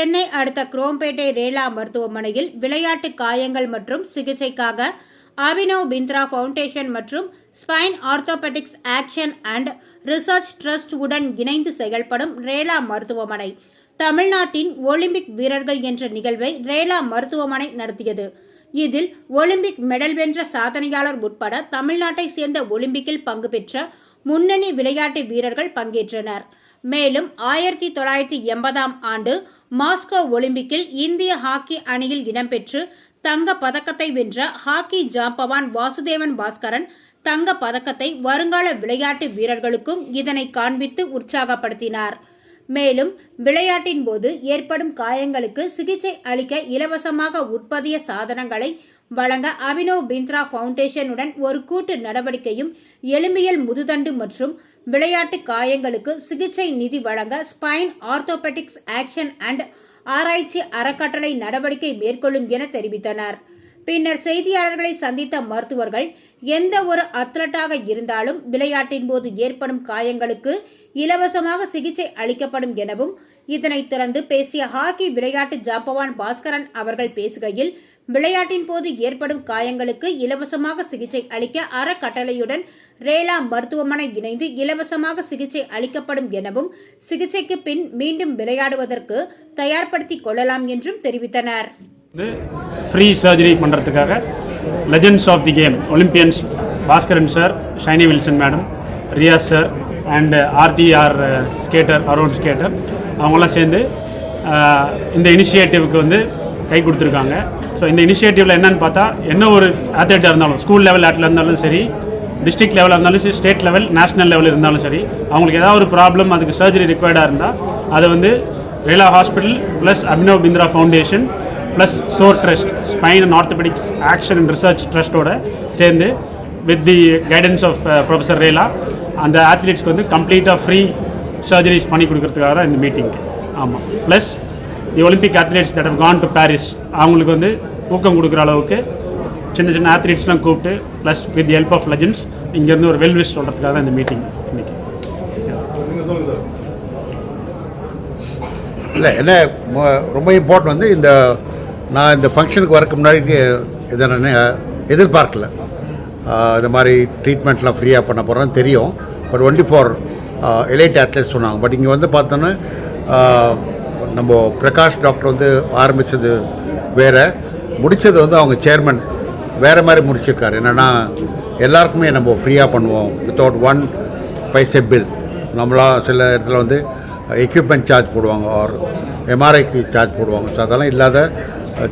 சென்னை அடுத்த குரோம்பேட்டை ரேலா மருத்துவமனையில் விளையாட்டு காயங்கள் மற்றும் சிகிச்சைக்காக அபினவ் பிந்த்ரா ஃபவுண்டேஷன் மற்றும் spine orthopaedics action and research trust உடன் இணைந்து செயல்படும் ரேலா மருத்துவமனை தமிழ்நாட்டின் ஒலிம்பிக் வீரர்கள் என்ற நிகழ்வை ரேலா மருத்துவமனை நடத்தியது. இதில் ஒலிம்பிக் மெடல் வென்ற சாதனையாளர் உட்பட தமிழ்நாட்டை சேர்ந்த ஒலிம்பிக்கில் பங்கு பெற்ற முன்னணி விளையாட்டு வீரர்கள் பங்கேற்றனர். மேலும் 1980ஆம் ஆண்டு மாஸ்கோ ஒலிம்பிக்கில் இந்திய ஹாக்கி அணியில் இடம்பெற்று தங்க பதக்கத்தை வென்ற ஹாக்கி ஜாம்பவான் வாசுதேவன் பாஸ்கரன் தங்க பதக்கத்தை வருங்கால விளையாட்டு வீரர்களுக்கும் இதனை காண்பித்து உற்சாகப்படுத்தினார். மேலும் விளையாட்டின் போது ஏற்படும் காயங்களுக்கு சிகிச்சை அளிக்க இலவசமாக உட்பதிய சாதனங்களை வழங்க அபினவ் பிந்த்ரா ஃபவுண்டேஷனுடன் ஒரு கூட்டு நடவடிக்கையும், எலும்பியல் முதுதண்டு மற்றும் விளையாட்டு காயங்களுக்கு சிகிச்சை நிதி வழங்க ஸ்பைன் ஆர்த்தோபெடிக்ஸ் ஆக்ஷன் அண்ட் ஆராய்ச்சி அறக்கட்டளை நடவடிக்கை மேற்கொள்ளும் என தெரிவித்தனர். பின்னர் செய்தியாளர்களை சந்தித்த மருத்துவர்கள், எந்த ஒரு அத்லட்டாக இருந்தாலும் விளையாட்டின் போது ஏற்படும் காயங்களுக்கு இலவசமாக சிகிச்சை அளிக்கப்படும் எனவும், இதனைத் தொடர்ந்து பேசிய ஹாக்கி விளையாட்டு ஜாம்பவான் பாஸ்கரன் அவர்கள் பேசுகையில், விளையாட்டின் போது ஏற்படும் காயங்களுக்கு இலவசமாக சிகிச்சை அளிக்க அறக்கட்டளையுடன் ரேலா மருத்துவமனை இணைந்து இலவசமாக சிகிச்சை அளிக்கப்படும் எனவும், சிகிச்சைக்கு பின் மீண்டும் விளையாடுவதற்கு தயார்படுத்திக் கொள்ளலாம் என்றும் தெரிவித்தனர். ஃப்ரீ சர்ஜரி பண்ணுறதுக்காக legends of the game Olympians Bhaskaran sir, Shiny Wilson madam, Riyaz sir and ஆர்டிஆர் ஸ்கேட்டர், அரௌண்ட் ஸ்கேட்டர் அவங்களாம் சேர்ந்து இந்த இனிஷியேட்டிவ்க்கு கை கொடுத்துருக்காங்க. ஸோ இந்த இனிஷியேட்டிவில் என்னென்னு பார்த்தா, என்ன ஒரு அத்லெட்டாக இருந்தாலும், ஸ்கூல் லெவல் அத்லெட் இருந்தாலும் சரி, டிஸ்ட்ரிக்ட் லெவலில் இருந்தாலும் சரி, ஸ்டேட் லெவல், நேஷனல் லெவல் இருந்தாலும் சரி, அவங்களுக்கு ஏதாவது ஒரு ப்ராப்ளம், அதுக்கு சர்ஜரி ரிக்வயர்டாக இருந்தால் அதை Rela hospital plus Abhinav Bindra foundation plus soar trust, spine and orthopaedics action and research ட்ரஸ்ட்டோட சேர்ந்து with the guidance of professor Rela அந்த ஆத்லீட்ஸ்க்கு கம்ப்ளீட்டாக ஃப்ரீ சர்ஜரிஸ் பண்ணி கொடுக்கறதுக்காக தான் இந்த மீட்டிங். ஆமாம், plus the Olympic athletes that have gone to Paris அவங்களுக்கு ஊக்கம் கொடுக்குற அளவுக்கு சின்ன சின்ன ஆத்லீட்ஸ்லாம் கூப்பிட்டு plus with the help of legends இங்கேருந்து ஒரு வெல்விஷ் சொல்கிறதுக்காக தான் இந்த மீட்டிங் இன்னைக்கு. இல்லை, என்ன ரொம்ப இம்பார்ட்டன்ட் நான் இந்த ஃபங்க்ஷனுக்கு வரக்கு முன்னாடி இதை நான் எதிர்பார்க்கல. இந்த மாதிரி ட்ரீட்மெண்ட்லாம் ஃப்ரீயாக பண்ண போகிறோன்னு தெரியும். But only for elite athletes சொன்னாங்க. பட் இங்கே பார்த்தோன்னா நம்ம பிரகாஷ் டாக்டர் ஆரம்பித்தது வேறு, முடித்தது அவங்க சேர்மன் வேறு மாதிரி முடிச்சிருக்காரு. என்னென்னா எல்லாருக்குமே நம்ம ஃப்ரீயாக பண்ணுவோம் வித்தவுட் 1 பைசா பில். நம்மளாம் சில இடத்துல எக்யூப்மெண்ட் சார்ஜ் போடுவாங்க, ஆர் எம்ஆர்ஐக்கு சார்ஜ் போடுவாங்க. ஸோ அதெல்லாம் இல்லாத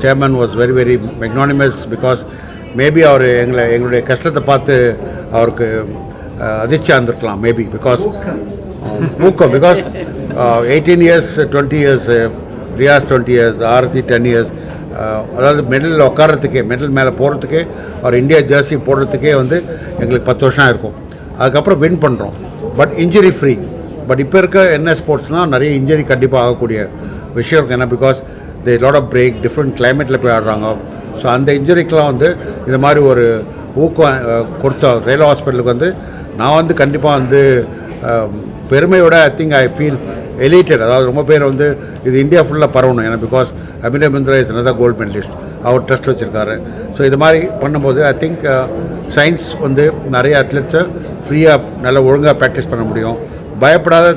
chairman was very very magnanimous. Because maybe அவர் எங்களுடைய கஷ்டத்தை பார்த்து அவருக்கு அதிர்ச்சியாக இருந்திருக்கலாம் மேபி. பிகாஸ் ஊக்கம், because 18 years 20 years, Riyas 20 years, Aarthi 10 years, அதாவது மெடலில் உட்காரத்துக்கே, மெடல் மேலே போகிறதுக்கே, அவர் இந்தியா ஜெர்சி போடுறதுக்கே எங்களுக்கு 10 வருஷம் இருக்கும். அதுக்கப்புறம் வின் பண்ணுறோம், பட் இன்ஜுரி ஃப்ரீ. பட் இப்போ இருக்க என்ன ஸ்போர்ட்ஸ்னால் நிறைய இன்ஜுரி கண்டிப்பாக ஆகக்கூடிய விஷயம் இருக்குது. ஏன்னா because the lot of break, different கிளைமேட்டில் போய் ஆடுறாங்க. ஸோ அந்த இன்ஜுரிக்கெலாம் இது மாதிரி ஒரு ஊக்கம் கொடுத்த ரேலா ஹாஸ்பிட்டலுக்கு நான் கண்டிப்பாக பெருமையோட ஐ ஃபீல் எலிட்டட். அதாவது ரொம்ப பேர் இது இந்தியா ஃபுல்லாக பரவணும். ஏன்னா because Abhinav Bindra is another gold medalist, அவர் ட்ரஸ்ட் வச்சுருக்காரு. ஸோ இது மாதிரி பண்ணும்போது ஐ திங்க் சயின்ஸ் நிறைய அத்லெட்ஸை ஃப்ரீயாக நல்லா ஒழுங்காக ப்ராக்டிஸ் பண்ண முடியும். பயப்படாத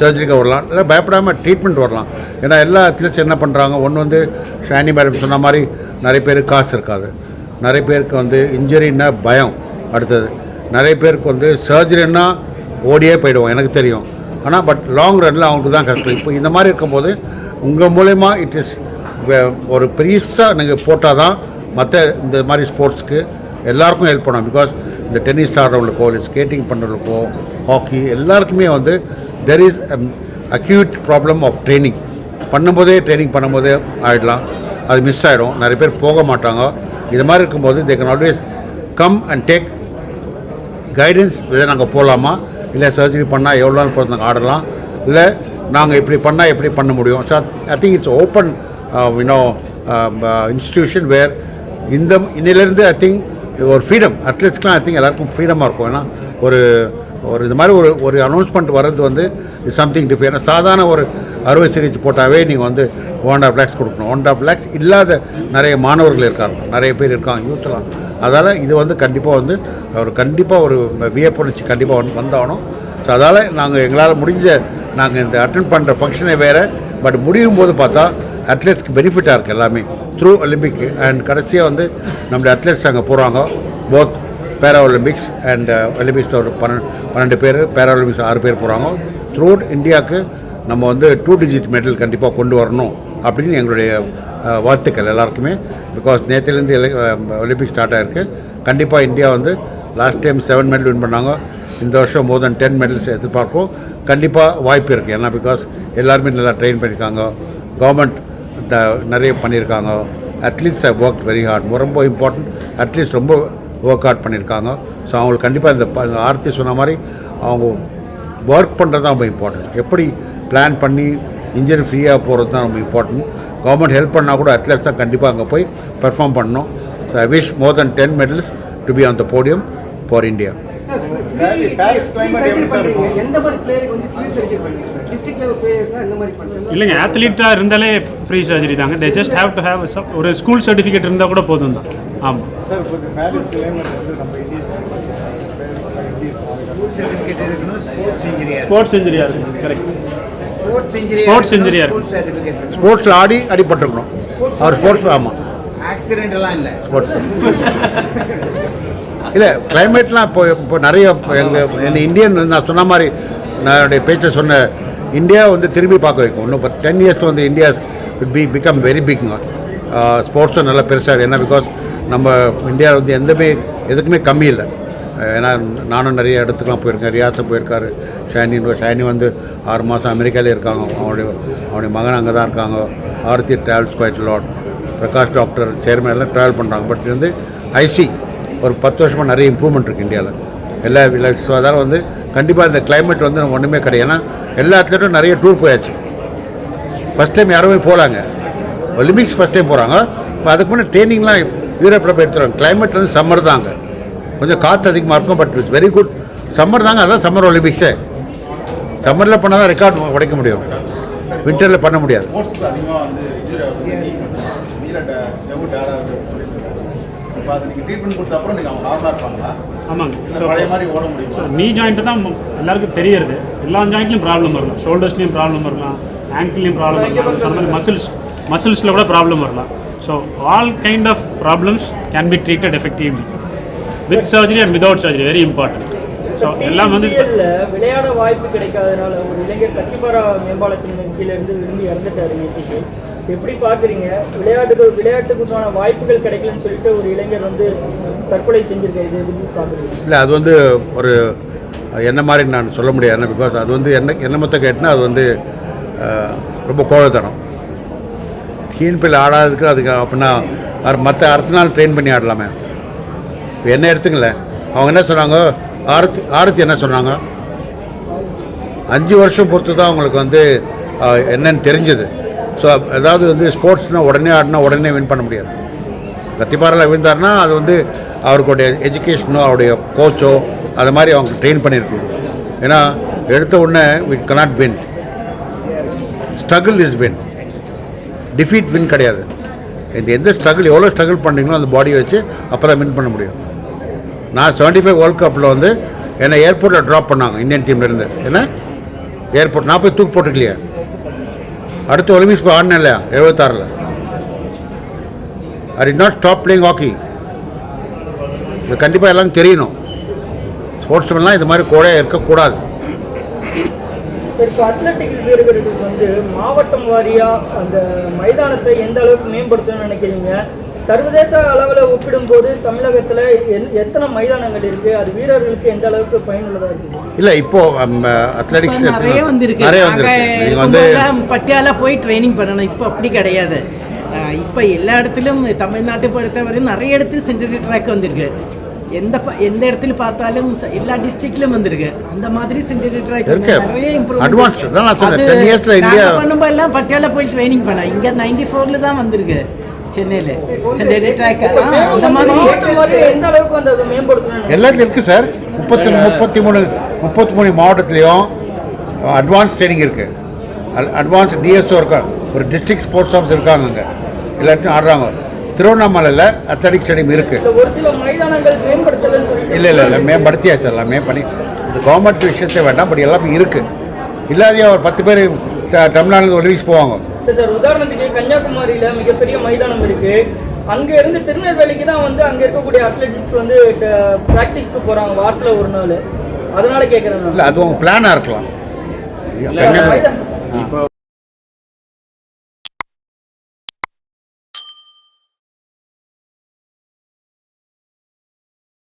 சர்ஜரிக்கு வரலாம், இல்லை பயப்படாமல் ட்ரீட்மெண்ட் வரலாம். ஏன்னா எல்லா அத்லெட்ஸ் என்ன பண்ணுறாங்க, ஒன்று ஷானி மேடம் சொன்ன மாதிரி நிறைய பேருக்கு காசு இருக்காது, நிறைய பேருக்கு இன்ஜுரின்னா பயம். அடுத்தது நிறைய பேருக்கு சர்ஜரின்னா ஓடியே போயிடுவோம், எனக்கு தெரியும். ஆனால் பட் லாங் ரன்னில் அவங்களுக்கு தான் கஷ்டம். இப்போ இந்த மாதிரி இருக்கும்போது உங்கள் மூலயமா இட் இஸ் ஒரு பெருசாக நீங்கள் போட்டால் தான் மற்ற இந்த மாதிரி ஸ்போர்ட்ஸ்க்கு எல்லாருக்கும் ஹெல்ப் பண்ணணும். பிகாஸ் இந்த டென்னிஸ் ஆடுறவங்களுக்கோ, இல்லை ஸ்கேட்டிங் பண்ணுறவங்களுக்கோ, ஹாக்கி எல்லாருக்குமே there is acute problem of training. Training பண்ணும்போதே ஆகிடலாம், அது மிஸ் ஆகிடும், நிறைய பேர் போக மாட்டாங்க. இது மாதிரி இருக்கும்போது they can always come and take guidance. இதை நாங்கள் போகலாமா, இல்லை சர்ஜரி பண்ணால் எவ்வளோ நாள் போகிறது நாங்கள் ஆடலாம், இல்லை நாங்கள் இப்படி பண்ணால் எப்படி பண்ண முடியும். So I think it's open institution where இன்னிலேருந்து ஐ திங்க் ஒரு ஃப்ரீடம் அத்லெட்ஸ்க்கெலாம் ஐ திங்க் எல்லாருக்கும் ஃப்ரீடமாக இருக்கும். ஏன்னா ஒரு இது மாதிரி ஒரு அனௌன்ஸ்மெண்ட் வர்றது வந்து இது சம்திங் டிஃபரெண்ட். ஏன்னா சாதாரண ஒரு அறுவை சிகிச்சை போட்டாவே நீங்கள் வந்து 1.5 lakhs கொடுக்கணும். 1.5 lakhs இல்லாத நிறைய மாணவர்கள் இருக்காங்க, நிறைய பேர் இருக்காங்க யூத்லாம். அதால் இது வந்து கண்டிப்பாக வந்து ஒரு வியப்புணர்ச்சி கண்டிப்பாக வந்தாகணும். ஸோ அதால் எங்களால் முடிஞ்ச நாங்கள் இந்த அட்டென்ட் பண்ணுற ஃபங்க்ஷனே வேறு, பட் முடியும் போது பார்த்தா அத்லெட்ஸ்க்கு பெனிஃபிட்டாக இருக்குது எல்லாமே த்ரூ ஒலிம்பிக். அண்ட் கடைசியாக வந்து நம்முடைய அத்லெட்ஸ் அங்கே போகிறாங்க, போத் பேரா ஒலிம்பிக்ஸ் அண்ட் ஒலிம்பிக்ஸில் ஒரு 12 பேர், பேரா ஒலிம்பிக்ஸ் 6 பேர் போகிறாங்க. த்ரூ இந்தியாவுக்கு நம்ம வந்து 2 digit மெடல் கண்டிப்பாக கொண்டு வரணும் அப்படின்னு எங்களுடைய வாழ்த்துக்கள் எல்லாருக்குமே. பிகாஸ் நேற்றுலேருந்து ஒலிம்பிக் ஸ்டார்ட் ஆகிருக்கு. கண்டிப்பாக இந்தியா வந்து லாஸ்ட் டைம் 7 மெடல் வின் பண்ணாங்க. இந்த வருஷம் மோர் தென் 10 மெடல்ஸ் எதிர்பார்ப்போம். கண்டிப்பாக வாய்ப்பு இருக்குது. ஏன்னா பிகாஸ் எல்லாருமே நல்லா ட்ரெயின் பண்ணியிருக்காங்க, கவர்மெண்ட் நிறைய பண்ணியிருக்காங்க. Athletes have work very hard. ரொம்ப இம்பார்ட்டன்ட், அட்லீஸ்ட் ரொம்ப ஒர்க் அவுட் பண்ணியிருக்காங்க. ஸோ அவங்களுக்கு கண்டிப்பாக இந்த ஆர்த்தி சொன்ன மாதிரி அவங்க ஒர்க் பண்ணுறது தான் ரொம்ப இம்பார்ட்டன்ட். எப்படி பிளான் பண்ணி இன்ஜரி ஃப்ரீயாக போகிறது தான் ரொம்ப இம்பார்ட்டன்ட். கவர்மெண்ட் ஹெல்ப் பண்ணால் கூட அத்லெட்ஸ் தான் கண்டிப்பாக அங்கே போய் பெர்ஃபார்ம் பண்ணணும். So I wish more then 10 medals to be on the podium for India. இல்லைங்க, ஆத்லீட்டாக இருந்தாலே ஃப்ரீ சர்ஜரி தாங்க. They just have to have ஒரு ஸ்கூல் சர்டிஃபிகேட் இருந்தால் கூட போதும் தான். ஆமாம் சார், ஸ்போர்ட்ஸ் இன்ஜினியர் இருக்குது. கரெக்ட், ஸ்போர்ட்ஸ் இன்ஜினியர் ஸ்போர்ட்ஸில் அடிபட்டுருக்கணும் அவர். ஸ்போர்ட்ஸ் ஆமாம், ஆக்சிடென்ட்லாம் இல்லை ஸ்போர்ட்ஸ் இல்லை. கிளைமேட்லாம் இப்போ நிறைய எங்கள் இந்தியன் நான் சொன்ன மாதிரி நான் என்னுடைய பேச்சை சொன்ன இந்தியா வந்து திரும்பி பார்க்க வைக்கும். இன்னும் 10 years வந்து இந்தியா பிகம் வெரி பிக்ங்க. ஸ்போர்ட்ஸும் நல்லா பெருசாக. ஏன்னா பிகாஸ் நம்ம இந்தியா வந்து எதுக்குமே கம்மி இல்லை. ஏன்னா நானும் நிறைய இடத்துக்குலாம் போயிருக்கேன். ரியாஸும் போயிருக்காரு, ஷைனி வந்து 6 மாதம் அமெரிக்காலே இருக்காங்க. அவனுடைய மகன் அங்கே தான் இருக்காங்க. Aarthi travels quite lot. Prakash doctor chairman எல்லாம் ட்ராவல் பண்ணுறாங்க. பட் வந்து ஐசி ஒரு 10 வருஷமாக நிறைய இம்ப்ரூவ்மெண்ட் இருக்குது இந்தியாவில் எல்லா. ஸோ அதால் வந்து கண்டிப்பாக இந்த கிளைமேட் வந்து நம்ம ஒன்றுமே கிடையாது. ஏன்னா எல்லா அத்லெட்டும் நிறைய டூர் போயாச்சு. ஃபஸ்ட் டைம் யாருமே போகலாங்க, ஒலிம்பிக்ஸ் ஃபஸ்ட் டைம் போகிறாங்க. இப்போ அதுக்கு முன்னே ட்ரைனிங்லாம் யூரோப்பில் போய் எடுத்துருவாங்க. கிளைமேட் வந்து சம்மர் தாங்க, கொஞ்சம் காற்று அதிகமாக இருக்கும். But it's very good. Summer தாங்க, அதான் சம்மர் ஒலிம்பிக்ஸே. சம்மரில் பண்ணால் தான் ரெக்கார்ட் உடைக்க முடியும், வின்டரில் பண்ண முடியாது. ஆமாங்க, ஸோ நீ ஜாயிண்ட்டு தான் எல்லாருக்கும் தெரியறது. எல்லா ஜாயிண்ட்லையும் ப்ராப்ளம் வரலாம், ஷோல்டர்ஸ்லேயும் ப்ராப்ளம் வரலாம், ஆங்கிள்லேயும் ப்ராப்ளம் வரலாம், சொன்ன மாதிரி மசில்ஸில் கூட ப்ராப்ளம் வரலாம். So all kind of problems can be treated effectively with surgery and without surgery. Very important. So எல்லாம் வந்து விளையாட வாய்ப்பு கிடைக்காதனால ஒரு இளைஞர் கத்திப்பாரா மேம்பாலத்தின் கீழேருந்து விரும்பி இறந்துட்டாரு நேற்றுக்கு. எப்படி பார்க்குறீங்க? விளையாட்டுக்குமான வாய்ப்புகள் கிடைக்கலன்னு சொல்லிட்டு ஒரு இளைஞர் வந்து தற்கொலை செஞ்சுருக்காரு. இது எப்படி பார்க்குறீங்க? இல்லை, அது வந்து ஒரு என்ன மாதிரி நான் சொல்ல முடியாது. பிகாஸ் அது வந்து என்ன மொத்தம் கேட்டுனா அது வந்து ரொம்ப கோழத்தனம். டிஎன்பியில் ஆடாததுக்கு அதுக்கு அப்படின்னா மற்ற அடுத்த நாள் ட்ரெயின் பண்ணி ஆடலாமே. இப்போ என்ன எடுத்துங்களேன், அவங்க என்ன சொன்னாங்க, ஆரத்தி என்ன சொன்னாங்க, 5 வருஷம் பொறுத்து தான் அவங்களுக்கு வந்து என்னன்னு தெரிஞ்சது. ஸோ அதாவது வந்து ஸ்போர்ட்ஸ்னால் உடனே ஆடினா உடனே வின் பண்ண முடியாது. கத்திப்பாரில் விழுந்தாருன்னா அது வந்து அவருடைய எஜுகேஷனோ அவருடைய கோச்சோ அது மாதிரி அவங்க ட்ரெயின் பண்ணியிருக்கணும். ஏன்னா எடுத்த உடனே we cannot win. Struggle is win, defeat win கிடையாது. எந்த ஸ்ட்ரகிள் எவ்வளோ ஸ்ட்ரகிள் பண்ணுறீங்களோ அந்த பாடியை வச்சு அப்போ தான் வின் பண்ண முடியும். நான் 75 வேர்ல்ட் கப்பில் வந்து என்னை ஏர்போர்ட்டில் ட்ராப் பண்ணாங்க இந்தியன் டீம்லேருந்து. ஏன்னா ஏர்போர்ட் நான் போய் தூக்கு போட்டுக்கலையா, அடுத்த ஒலிம்பிக்ஸ் போய் ஆடினேன் இல்லையா 76. I did not stop playing hockey. இது கண்டிப்பாக எல்லாம் தெரியணும். ஸ்போர்ட்ஸ்மேன்லாம் இது மாதிரி கூட இருக்கக்கூடாது. இப்போ அத்லெட்டிக்ஸ் வீரர்களுக்கு வந்து மாவட்டம் வாரியாக அந்த மைதானத்தை எந்த அளவுக்கு மேம்படுத்தணும்னு நினைக்கிறீங்க? சர்வதேச அளவில் ஒப்பிடும்போது தமிழகத்தில் எத்தனை மைதானங்கள் இருக்குது? அது வீரர்களுக்கு எந்த அளவுக்கு பயனுள்ளதாக இருக்குது? இல்லை, இப்போது அத்லெட்டிக்ஸ் நிறைய வந்திருக்கு. நீங்கள் வந்து பட்டியாலா போய் ட்ரைனிங் பண்ணணும். இப்போ அப்படி கிடையாது. இப்போ எல்லா இடத்துலையும் தமிழ்நாட்டை பொறுத்தவரை நிறைய இடத்துல சென்டரி ட்ராக் வந்திருக்கு. எந்த இடத்துல பார்த்தாலும் எல்லா டிஸ்ட்ரிக்ட்லயும் வந்திருக்கு. அந்த மாதிரி சிண்டென்ட் ட்ராக் இருக்கு. நிறைய Advance இம்ப்ரூவ்மென்ட். தான் நான் சொன்னேன். 10 yearsல இந்தியா பண்ணும்போது எல்லாம் பட்டியாலா போய் ட்ரைனிங் பண்ணா. இங்க 94ல தான் வந்திருக்கு சென்னையில சிண்டென்ட் ட்ராக். அந்த மாதிரி மாவட்டம் வாரியா எந்த அளவுக்கு வந்து அதை மேம்படுத்தணும்? எல்லாத்துலையும் இருக்குது சார். 33 மாவட்டத்துலேயும் அட்வான்ஸ் ட்ரைனிங் இருக்குது. அட்வான்ஸ் டிஎஸ்ஓ இருக்கா, ஒரு டிஸ்ட்ரிக்ட் ஸ்போர்ட்ஸ் ஆஃபீஸர் இருக்காங்க அங்கே, எல்லாத்தையும் ஆடுறாங்க. திருவண்ணாமலையில் அத்லெட்டிக் ஸ்டேடியம் இருக்குது. ஒரு சில மைதானங்கள் மேம்படுத்தலன்னு சொல்லி இல்லை மேம்படுத்தியாச்சு, எல்லாமே பண்ணி. இந்த கவர்மெண்ட் விஷயத்தை வேண்டாம், பட் எல்லாமே இருக்குது. இல்லாதையா ஒரு 10 பேர் தமிழ்நாட்டில் ஒலிம்பிக்ஸ் போவாங்க. சார் உதாரணத்துக்கு கன்னியாகுமரியில மிகப்பெரிய மைதானம் இருக்கு. அங்க இருந்து திருநெல்வேலிக்கு தான் வந்து அங்க இருக்கக்கூடிய அத்லெட்டிக்ஸ் வந்து பிராக்டிஸ்க்கு போறாங்க வாரத்தில் ஒரு நாள். அதனால கேட்குறேன். இல்லை, அது உங்கள் பிளானாக இருக்கலாம். மைதானம்